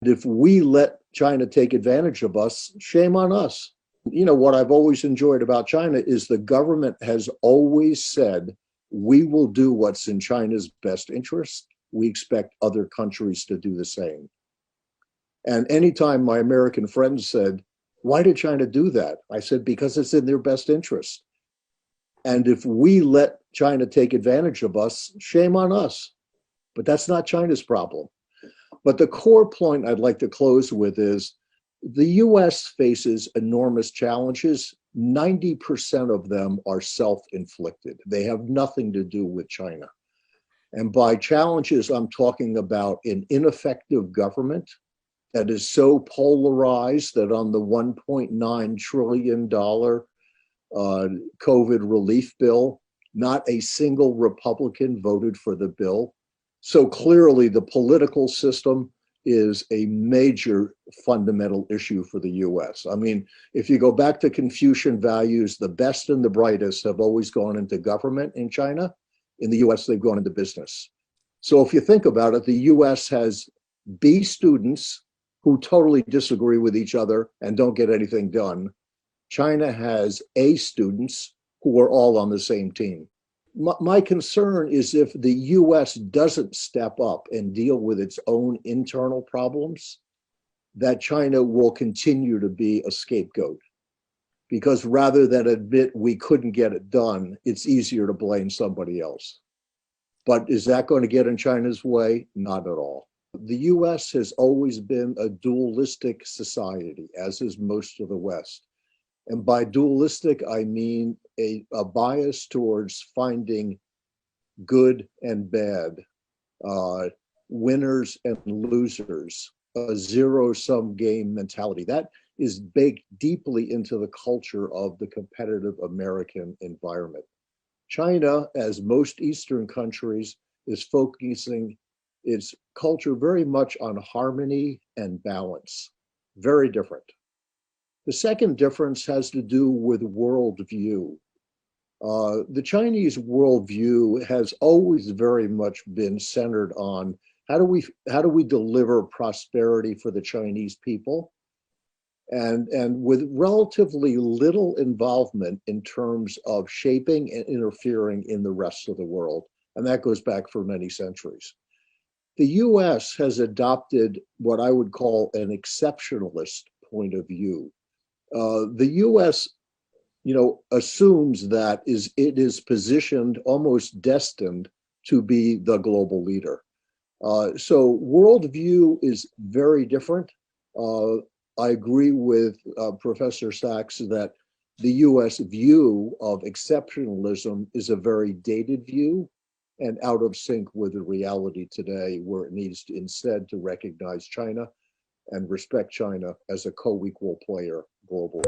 If we let China take advantage of us, shame on us. You know, what I've always enjoyed about China is the government has always said, we will do what's in China's best interest. We expect other countries to do the same. And anytime my American friends said, why did China do that? I said, because it's in their best interest. And if we let China take advantage of us, shame on us. But that's not China's problem. But the core point I'd like to close with is the US faces enormous challenges. 90% of them are self-inflicted. They have nothing to do with China. And by challenges, I'm talking about an ineffective government that is so polarized that on the $1.9 trillion COVID relief bill, not a single Republican voted for the bill. So clearly the political system is a major fundamental issue for the US. I mean, if you go back to Confucian values, the best and the brightest have always gone into government in China. In the US, they've gone into business. So if you think about it, the US has B students who totally disagree with each other and don't get anything done. China has A students who are all on the same team. My concern is if the US doesn't step up and deal with its own internal problems, that China will continue to be a scapegoat. Because rather than admit we couldn't get it done, it's easier to blame somebody else. But is that going to get in China's way? Not at all. The US has always been a dualistic society, as is most of the West. And by dualistic, I mean a bias towards finding good and bad, winners and losers, a zero-sum game mentality. That is baked deeply into the culture of the competitive American environment. China, as most Eastern countries, is focusing its culture very much on harmony and balance. Very different. The second difference has to do with worldview. The Chinese worldview has always very much been centered on how do we deliver prosperity for the Chinese people, and with relatively little involvement in terms of shaping and interfering in the rest of the world. And that goes back for many centuries. The US has adopted what I would call an exceptionalist point of view. The US, assumes that it is positioned, almost destined to be the global leader. So worldview is very different. I agree with Professor Sachs that the US view of exceptionalism is a very dated view and out of sync with the reality today, where it needs to instead to recognize China and respect China as a co-equal player globally.